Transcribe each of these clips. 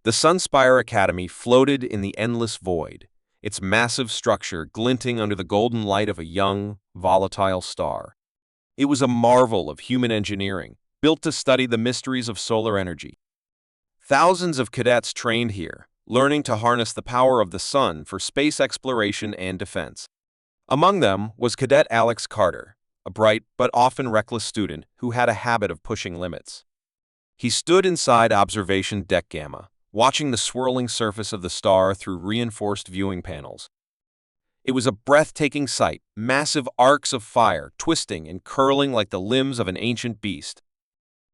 The Sunspire Academy floated in the endless void, its massive structure glinting under the golden light of a young, volatile star. It was a marvel of human engineering, built to study the mysteries of solar energy. Thousands of cadets trained here, learning to harness the power of the sun for space exploration and defense. Among them was Cadet Alex Carter, a bright but often reckless student who had a habit of pushing limits. He stood inside Observation Deck Gamma, watching the swirling surface of the star through reinforced viewing panels. It was a breathtaking sight, massive arcs of fire twisting and curling like the limbs of an ancient beast.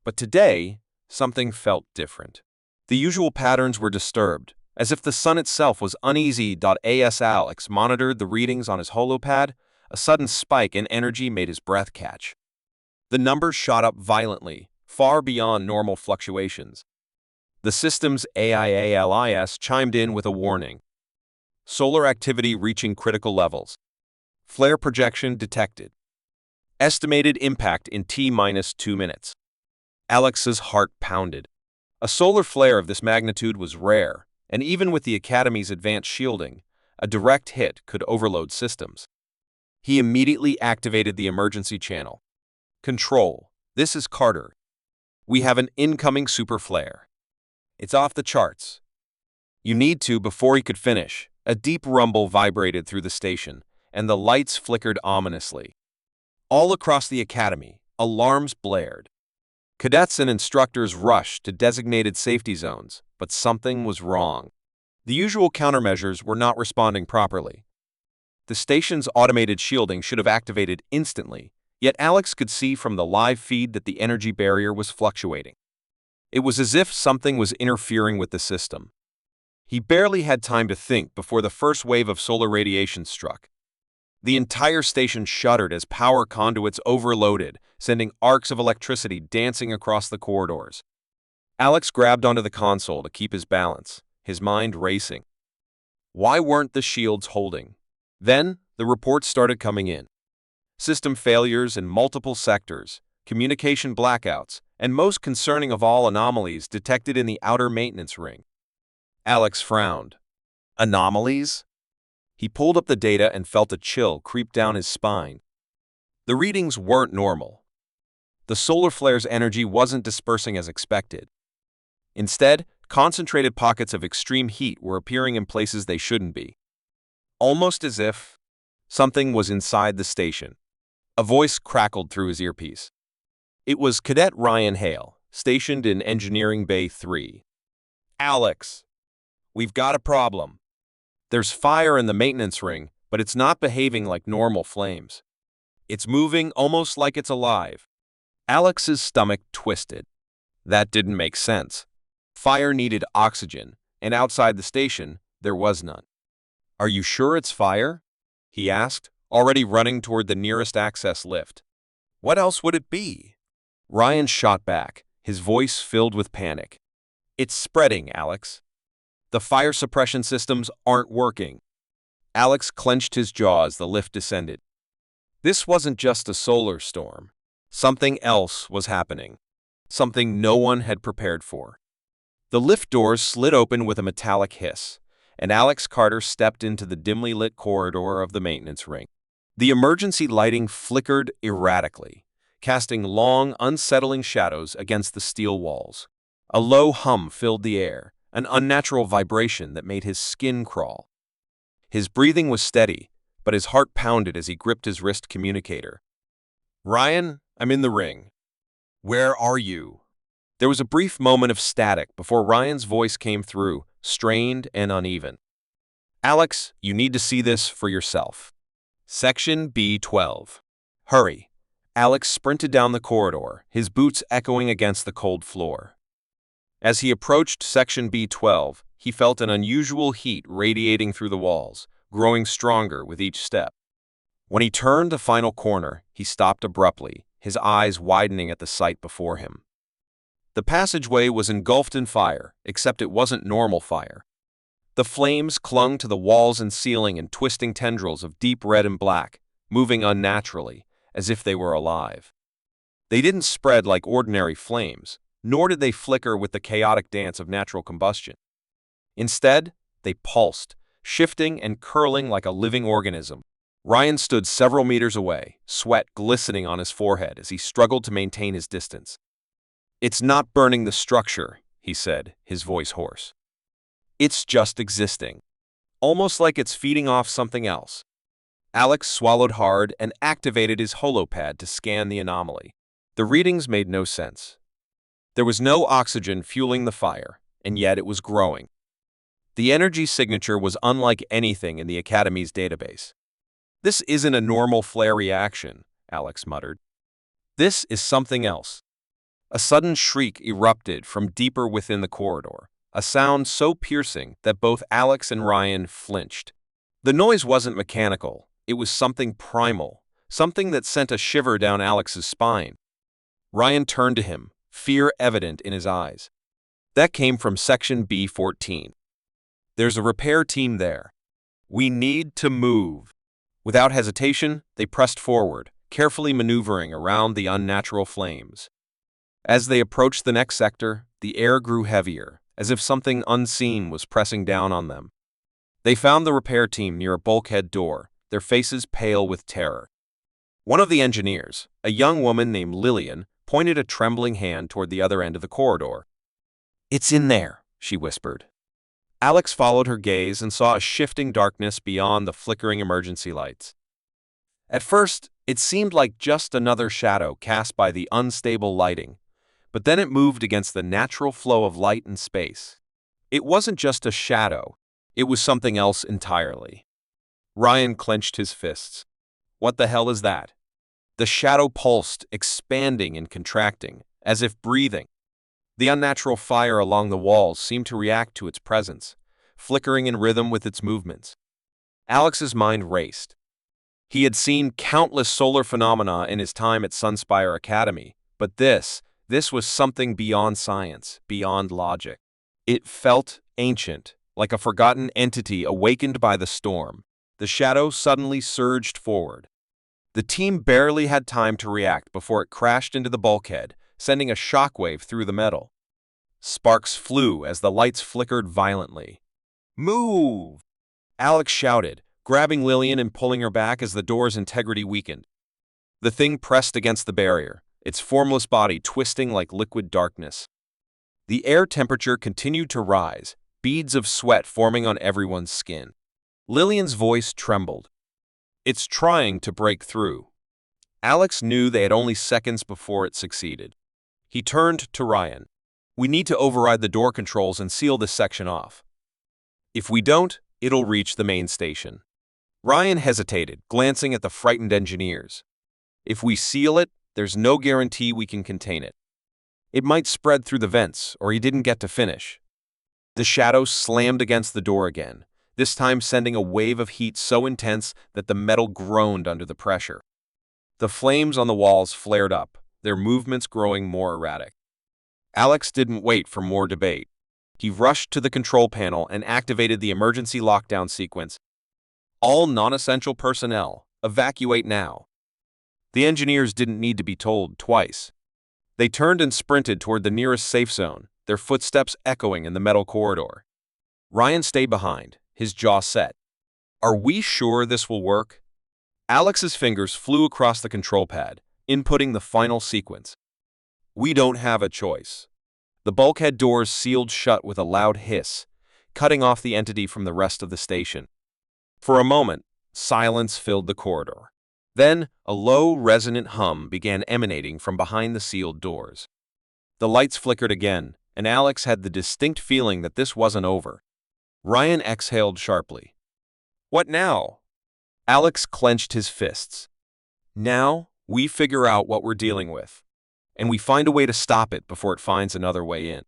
But today, something felt different. The usual patterns were disturbed, as if the sun itself was uneasy. As Alex monitored the readings on his holopad, a sudden spike in energy made his breath catch. The numbers shot up violently, far beyond normal fluctuations. The system's AIALIS chimed in with a warning. Solar activity reaching critical levels. Flare projection detected. Estimated impact in T-2 minutes. Alex's heart pounded. A solar flare of this magnitude was rare, and even with the Academy's advanced shielding, a direct hit could overload systems. He immediately activated the emergency channel. Control, this is Carter. We have an incoming super flare. It's off the charts. You need to. Before he could finish, a deep rumble vibrated through the station, and the lights flickered ominously. All across the Academy, alarms blared. Cadets and instructors rushed to designated safety zones, but something was wrong. The usual countermeasures were not responding properly. The station's automated shielding should have activated instantly, yet Alex could see from the live feed that the energy barrier was fluctuating. It was as if something was interfering with the system. He barely had time to think before the first wave of solar radiation struck. The entire station shuddered as power conduits overloaded, sending arcs of electricity dancing across the corridors. Alex grabbed onto the console to keep his balance, his mind racing. Why weren't the shields holding? Then, the reports started coming in. System failures in multiple sectors, communication blackouts, and most concerning of all, anomalies detected in the outer maintenance ring. Alex frowned. Anomalies? He pulled up the data and felt a chill creep down his spine. The readings weren't normal. The solar flare's energy wasn't dispersing as expected. Instead, concentrated pockets of extreme heat were appearing in places they shouldn't be. Almost as if something was inside the station. A voice crackled through his earpiece. It was Cadet Ryan Hale, stationed in Engineering Bay 3. Alex, we've got a problem. There's fire in the maintenance ring, but it's not behaving like normal flames. It's moving almost like it's alive. Alex's stomach twisted. That didn't make sense. Fire needed oxygen, and outside the station, there was none. Are you sure it's fire? He asked, already running toward the nearest access lift. What else would it be? Ryan shot back, his voice filled with panic. It's spreading, Alex. The fire suppression systems aren't working. Alex clenched his jaw as the lift descended. This wasn't just a solar storm. Something else was happening. Something no one had prepared for. The lift doors slid open with a metallic hiss, and Alex Carter stepped into the dimly lit corridor of the maintenance ring. The emergency lighting flickered erratically, casting long, unsettling shadows against the steel walls. A low hum filled the air, an unnatural vibration that made his skin crawl. His breathing was steady, but his heart pounded as he gripped his wrist communicator. Ryan, I'm in the ring. Where are you? There was a brief moment of static before Ryan's voice came through, strained and uneven. Alex, you need to see this for yourself. Section B12. Hurry. Alex sprinted down the corridor, his boots echoing against the cold floor. As he approached Section B12, he felt an unusual heat radiating through the walls, growing stronger with each step. When he turned the final corner, he stopped abruptly, his eyes widening at the sight before him. The passageway was engulfed in fire, except it wasn't normal fire. The flames clung to the walls and ceiling in twisting tendrils of deep red and black, moving unnaturally, as if they were alive. They didn't spread like ordinary flames, nor did they flicker with the chaotic dance of natural combustion. Instead, they pulsed, shifting and curling like a living organism. Ryan stood several meters away, sweat glistening on his forehead as he struggled to maintain his distance. "It's not burning the structure," he said, his voice hoarse. "It's just existing. Almost like it's feeding off something else." Alex swallowed hard and activated his holopad to scan the anomaly. The readings made no sense. There was no oxygen fueling the fire, and yet it was growing. The energy signature was unlike anything in the Academy's database. "This isn't a normal flare reaction," Alex muttered. "This is something else." A sudden shriek erupted from deeper within the corridor, a sound so piercing that both Alex and Ryan flinched. The noise wasn't mechanical, it was something primal, something that sent a shiver down Alex's spine. Ryan turned to him, fear evident in his eyes. "That came from Section B14. There's a repair team there. We need to move." Without hesitation, they pressed forward, carefully maneuvering around the unnatural flames. As they approached the next sector, the air grew heavier, as if something unseen was pressing down on them. They found the repair team near a bulkhead door, their faces pale with terror. One of the engineers, a young woman named Lillian, pointed a trembling hand toward the other end of the corridor. "It's in there," she whispered. Alex followed her gaze and saw a shifting darkness beyond the flickering emergency lights. At first, it seemed like just another shadow cast by the unstable lighting, but then it moved against the natural flow of light and space. It wasn't just a shadow, it was something else entirely. Ryan clenched his fists. "What the hell is that?" The shadow pulsed, expanding and contracting, as if breathing. The unnatural fire along the walls seemed to react to its presence, flickering in rhythm with its movements. Alex's mind raced. He had seen countless solar phenomena in his time at Sunspire Academy, but this was something beyond science, beyond logic. It felt ancient, like a forgotten entity awakened by the storm. The shadow suddenly surged forward. The team barely had time to react before it crashed into the bulkhead, sending a shockwave through the metal. Sparks flew as the lights flickered violently. "Move!" Alex shouted, grabbing Lillian and pulling her back as the door's integrity weakened. The thing pressed against the barrier, its formless body twisting like liquid darkness. The air temperature continued to rise, beads of sweat forming on everyone's skin. Lillian's voice trembled. "It's trying to break through." Alex knew they had only seconds before it succeeded. He turned to Ryan. "We need to override the door controls and seal this section off. If we don't, it'll reach the main station." Ryan hesitated, glancing at the frightened engineers. "If we seal it, there's no guarantee we can contain it. It might spread through the vents, or he didn't get to finish." The shadow slammed against the door again, this time sending a wave of heat so intense that the metal groaned under the pressure. The flames on the walls flared up, their movements growing more erratic. Alex didn't wait for more debate. He rushed to the control panel and activated the emergency lockdown sequence. "All non-essential personnel, evacuate now." The engineers didn't need to be told twice. They turned and sprinted toward the nearest safe zone, their footsteps echoing in the metal corridor. Ryan stayed behind, his jaw set. "Are we sure this will work?" Alex's fingers flew across the control pad, inputting the final sequence. "We don't have a choice." The bulkhead doors sealed shut with a loud hiss, cutting off the entity from the rest of the station. For a moment, silence filled the corridor. Then, a low, resonant hum began emanating from behind the sealed doors. The lights flickered again, and Alex had the distinct feeling that this wasn't over. Ryan exhaled sharply. "What now?" Alex clenched his fists. "Now, we figure out what we're dealing with, and we find a way to stop it before it finds another way in."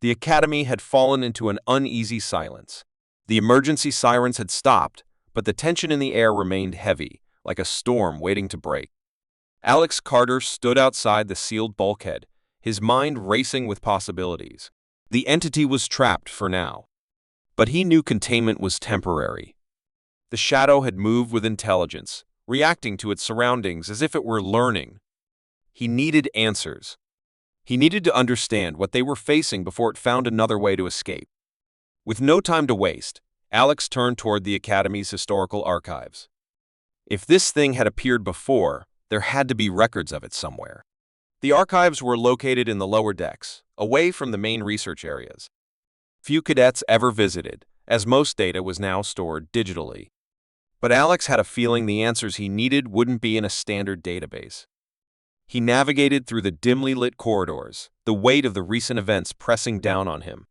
The Academy had fallen into an uneasy silence. The emergency sirens had stopped, but the tension in the air remained heavy, like a storm waiting to break. Alex Carter stood outside the sealed bulkhead, his mind racing with possibilities. The entity was trapped for now, but he knew containment was temporary. The shadow had moved with intelligence, reacting to its surroundings as if it were learning. He needed answers. He needed to understand what they were facing before it found another way to escape. With no time to waste, Alex turned toward the Academy's historical archives. If this thing had appeared before, there had to be records of it somewhere. The archives were located in the lower decks, away from the main research areas. Few cadets ever visited, as most data was now stored digitally. But Alex had a feeling the answers he needed wouldn't be in a standard database. He navigated through the dimly lit corridors, the weight of the recent events pressing down on him.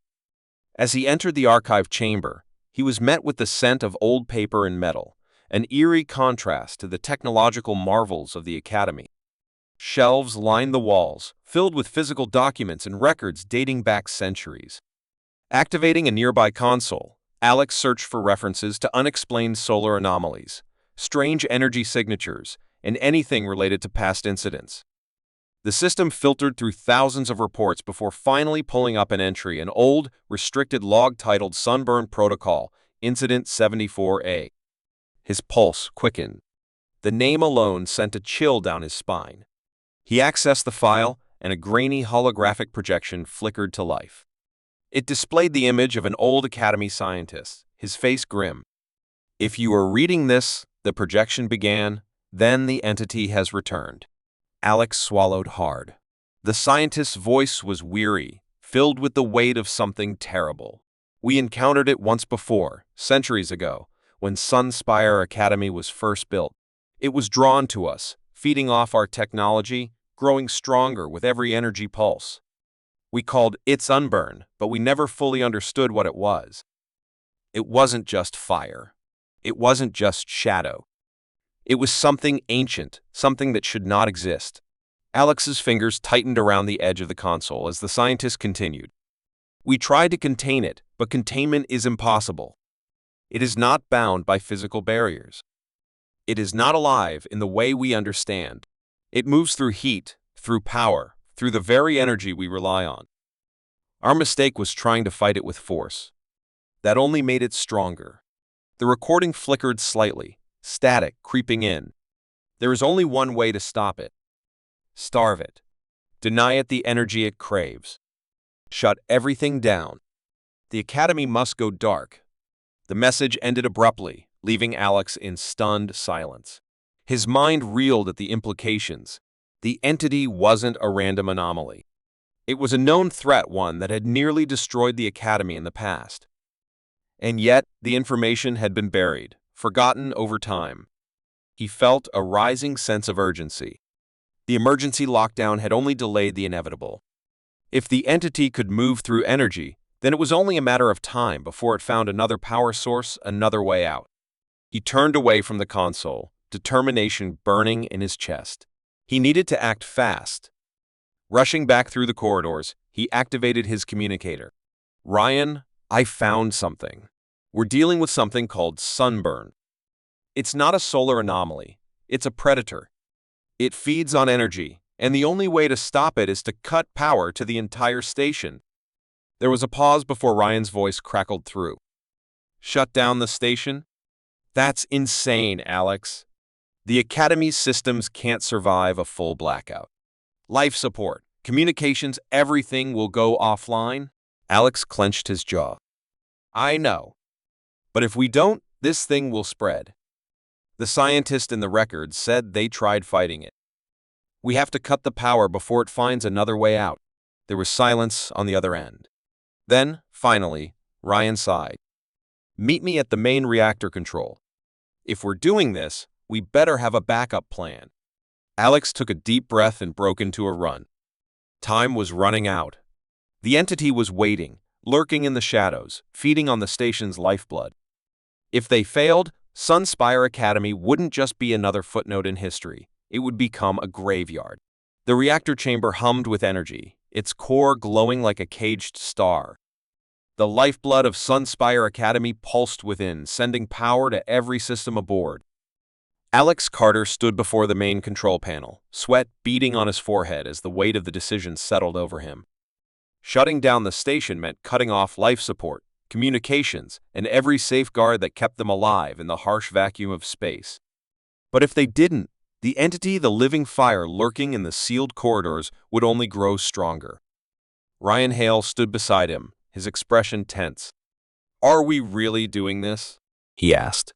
As he entered the archive chamber, he was met with the scent of old paper and metal, an eerie contrast to the technological marvels of the Academy. Shelves lined the walls, filled with physical documents and records dating back centuries. Activating a nearby console, Alex searched for references to unexplained solar anomalies, strange energy signatures, and anything related to past incidents. The system filtered through thousands of reports before finally pulling up an entry, an old, restricted log titled Sunburn Protocol, Incident 74A. His pulse quickened. The name alone sent a chill down his spine. He accessed the file, and a grainy holographic projection flickered to life. It displayed the image of an old Academy scientist, his face grim. "If you are reading this," the projection began, "then the entity has returned." Alex swallowed hard. The scientist's voice was weary, filled with the weight of something terrible. "We encountered it once before, centuries ago, when Sunspire Academy was first built. It was drawn to us, feeding off our technology, growing stronger with every energy pulse. We called it Sunburn, but we never fully understood what it was. It wasn't just fire. It wasn't just shadow. It was something ancient, something that should not exist." Alex's fingers tightened around the edge of the console as the scientist continued. "We tried to contain it, but containment is impossible. It is not bound by physical barriers. It is not alive in the way we understand. It moves through heat, through power, through the very energy we rely on. Our mistake was trying to fight it with force. That only made it stronger." The recording flickered slightly, static creeping in. "There is only one way to stop it. Starve it. Deny it the energy it craves. Shut everything down. The Academy must go dark." The message ended abruptly, leaving Alex in stunned silence. His mind reeled at the implications. The entity wasn't a random anomaly. It was a known threat, one that had nearly destroyed the Academy in the past. And yet, the information had been buried, forgotten over time. He felt a rising sense of urgency. The emergency lockdown had only delayed the inevitable. If the entity could move through energy, then it was only a matter of time before it found another power source, another way out. He turned away from the console, determination burning in his chest. He needed to act fast. Rushing back through the corridors, he activated his communicator. "Ryan, I found something. We're dealing with something called sunburn. It's not a solar anomaly. It's a predator. It feeds on energy, and the only way to stop it is to cut power to the entire station." There was a pause before Ryan's voice crackled through. "Shut down the station? That's insane, Alex. The Academy's systems can't survive a full blackout. Life support, communications, everything will go offline." Alex clenched his jaw. "I know. But if we don't, this thing will spread. The scientist in the records said they tried fighting it. We have to cut the power before it finds another way out." There was silence on the other end. Then, finally, Ryan sighed. "Meet me at the main reactor control. If we're doing this, we better have a backup plan." Alex took a deep breath and broke into a run. Time was running out. The entity was waiting, lurking in the shadows, feeding on the station's lifeblood. If they failed, Sunspire Academy wouldn't just be another footnote in history. It would become a graveyard. The reactor chamber hummed with energy, its core glowing like a caged star. The lifeblood of Sunspire Academy pulsed within, sending power to every system aboard. Alex Carter stood before the main control panel, sweat beading on his forehead as the weight of the decision settled over him. Shutting down the station meant cutting off life support, communications, and every safeguard that kept them alive in the harsh vacuum of space. But if they didn't, the entity, the living fire lurking in the sealed corridors, would only grow stronger. Ryan Hale stood beside him, his expression tense. Are we really doing this? He asked.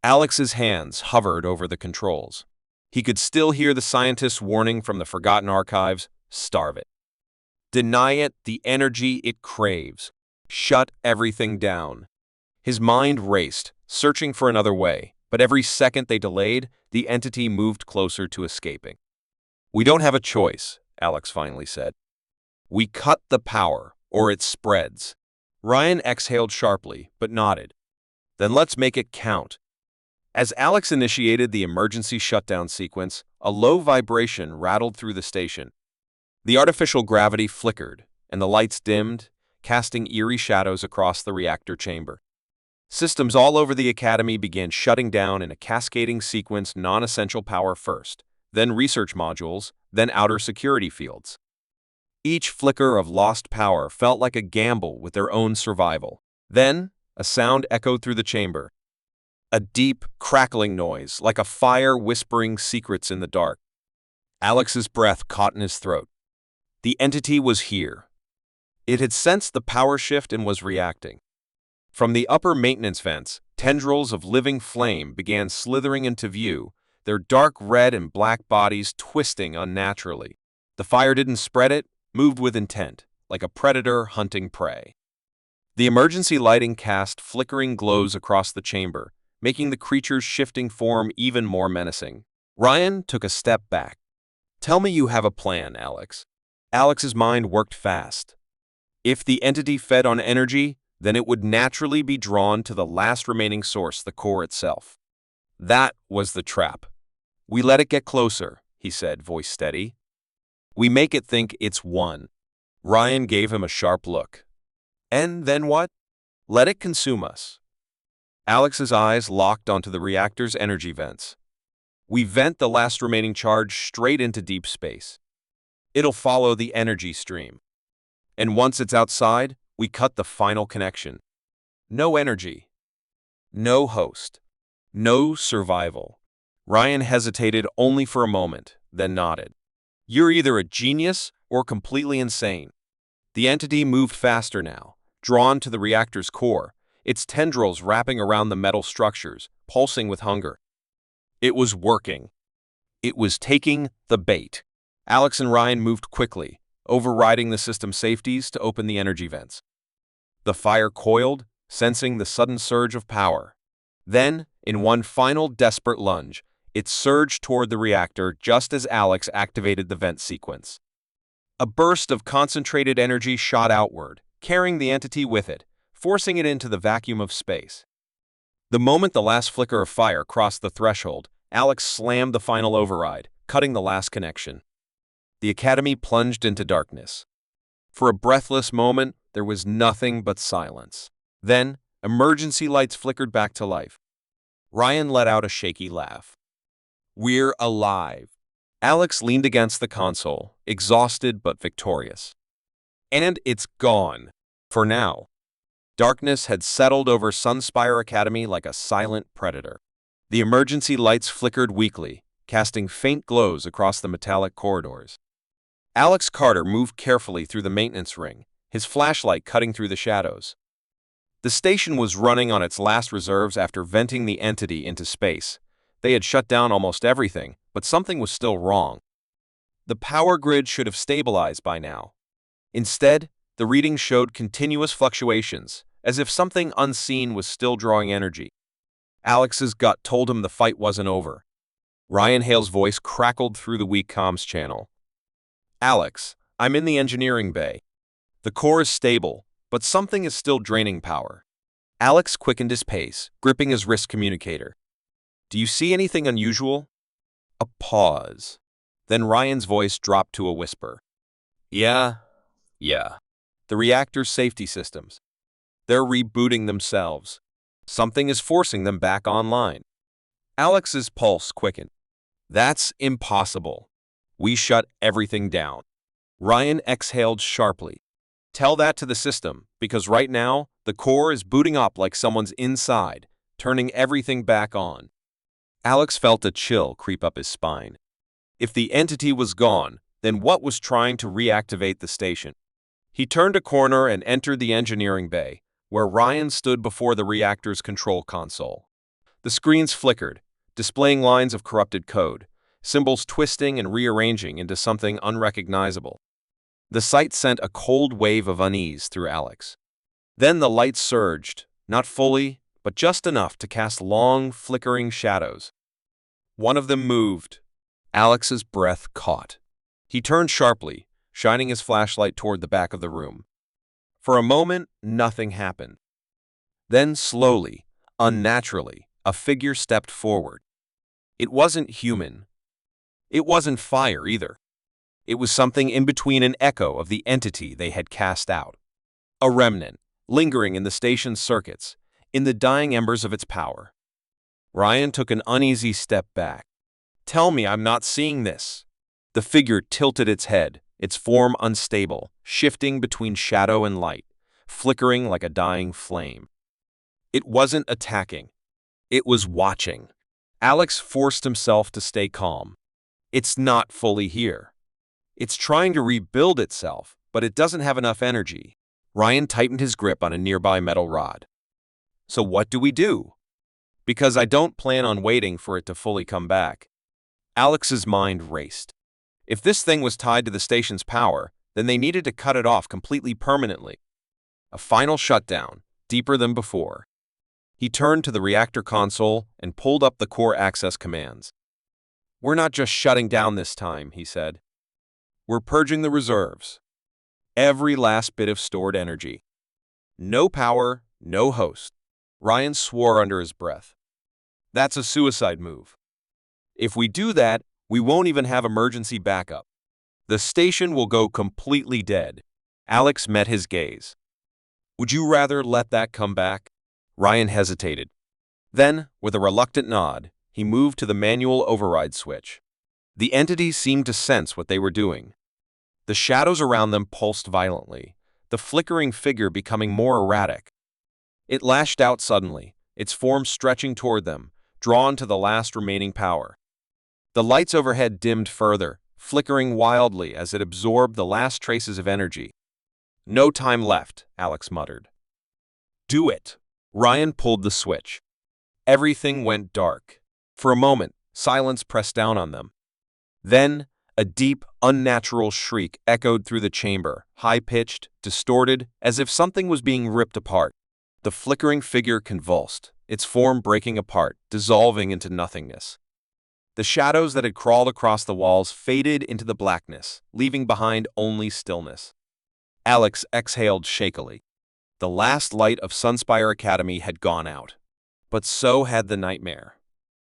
Alex's hands hovered over the controls. He could still hear the scientist's warning from the Forgotten Archives, starve it. Deny it the energy it craves. Shut everything down. His mind raced, searching for another way, but every second they delayed, the entity moved closer to escaping. We don't have a choice, Alex finally said. We cut the power, or it spreads. Ryan exhaled sharply, but nodded. Then let's make it count. As Alex initiated the emergency shutdown sequence, a low vibration rattled through the station. The artificial gravity flickered, and the lights dimmed, casting eerie shadows across the reactor chamber. Systems all over the Academy began shutting down in a cascading sequence, non-essential power first, then research modules, then outer security fields. Each flicker of lost power felt like a gamble with their own survival. Then, a sound echoed through the chamber. A deep, crackling noise, like a fire whispering secrets in the dark. Alex's breath caught in his throat. The entity was here. It had sensed the power shift and was reacting. From the upper maintenance vents, tendrils of living flame began slithering into view, their dark red and black bodies twisting unnaturally. The fire didn't spread, it moved with intent, like a predator hunting prey. The emergency lighting cast flickering glows across the chamber, making the creature's shifting form even more menacing. Ryan took a step back. Tell me you have a plan, Alex. Alex's mind worked fast. If the entity fed on energy, then it would naturally be drawn to the last remaining source, the core itself. That was the trap. We let it get closer, he said, voice steady. We make it think it's one. Ryan gave him a sharp look. And then what? Let it consume us. Alex's eyes locked onto the reactor's energy vents. We vent the last remaining charge straight into deep space. It'll follow the energy stream. And once it's outside, we cut the final connection. No energy. No host. No survival. Ryan hesitated only for a moment, then nodded. You're either a genius or completely insane. The entity moved faster now, drawn to the reactor's core, its tendrils wrapping around the metal structures, pulsing with hunger. It was working. It was taking the bait. Alex and Ryan moved quickly, overriding the system safeties to open the energy vents. The fire coiled, sensing the sudden surge of power. Then, in one final desperate lunge, it surged toward the reactor just as Alex activated the vent sequence. A burst of concentrated energy shot outward, carrying the entity with it, forcing it into the vacuum of space. The moment the last flicker of fire crossed the threshold, Alex slammed the final override, cutting the last connection. The Academy plunged into darkness. For a breathless moment, there was nothing but silence. Then, emergency lights flickered back to life. Ryan let out a shaky laugh. We're alive. Alex leaned against the console, exhausted but victorious. And it's gone. For now. Darkness had settled over Sunspire Academy like a silent predator. The emergency lights flickered weakly, casting faint glows across the metallic corridors. Alex Carter moved carefully through the maintenance ring, his flashlight cutting through the shadows. The station was running on its last reserves after venting the entity into space. They had shut down almost everything, but something was still wrong. The power grid should have stabilized by now. Instead, the readings showed continuous fluctuations, as if something unseen was still drawing energy. Alex's gut told him the fight wasn't over. Ryan Hale's voice crackled through the weak comms channel. Alex, I'm in the engineering bay. The core is stable, but something is still draining power. Alex quickened his pace, gripping his wrist communicator. Do you see anything unusual? A pause. Then Ryan's voice dropped to a whisper. Yeah. The reactor's safety systems. They're rebooting themselves. Something is forcing them back online. Alex's pulse quickened. That's impossible. We shut everything down. Ryan exhaled sharply. Tell that to the system, because right now, the core is booting up like someone's inside, turning everything back on. Alex felt a chill creep up his spine. If the entity was gone, then what was trying to reactivate the station? He turned a corner and entered the engineering bay, where Ryan stood before the reactor's control console. The screens flickered, displaying lines of corrupted code, symbols twisting and rearranging into something unrecognizable. The sight sent a cold wave of unease through Alex. Then the light surged, not fully, but just enough to cast long, flickering shadows. One of them moved. Alex's breath caught. He turned sharply, shining his flashlight toward the back of the room. For a moment, nothing happened. Then, slowly, unnaturally, a figure stepped forward. It wasn't human. It wasn't fire either. It was something in between an echo of the entity they had cast out. A remnant, lingering in the station's circuits, in the dying embers of its power. Ryan took an uneasy step back. "Tell me I'm not seeing this." The figure tilted its head, its form unstable, shifting between shadow and light, flickering like a dying flame. It wasn't attacking. It was watching. Alex forced himself to stay calm. It's not fully here. It's trying to rebuild itself, but it doesn't have enough energy. Ryan tightened his grip on a nearby metal rod. "So what do we do?" "Because I don't plan on waiting for it to fully come back." Alex's mind raced. If this thing was tied to the station's power, then they needed to cut it off completely permanently. A final shutdown, deeper than before. He turned to the reactor console and pulled up the core access commands. "We're not just shutting down this time," he said. "We're purging the reserves. Every last bit of stored energy. No power, no host." Ryan swore under his breath. "That's a suicide move. If we do that, we won't even have emergency backup. The station will go completely dead." Alex met his gaze. "Would you rather let that come back?" Ryan hesitated. Then, with a reluctant nod, he moved to the manual override switch. The entity seemed to sense what they were doing. The shadows around them pulsed violently, the flickering figure becoming more erratic. It lashed out suddenly, its form stretching toward them, drawn to the last remaining power. The lights overhead dimmed further, flickering wildly as it absorbed the last traces of energy. "No time left," Alex muttered. "Do it." Ryan pulled the switch. Everything went dark. For a moment, silence pressed down on them. Then, a deep, unnatural shriek echoed through the chamber, high-pitched, distorted, as if something was being ripped apart. The flickering figure convulsed, its form breaking apart, dissolving into nothingness. The shadows that had crawled across the walls faded into the blackness, leaving behind only stillness. Alex exhaled shakily. The last light of Sunspire Academy had gone out. But so had the nightmare.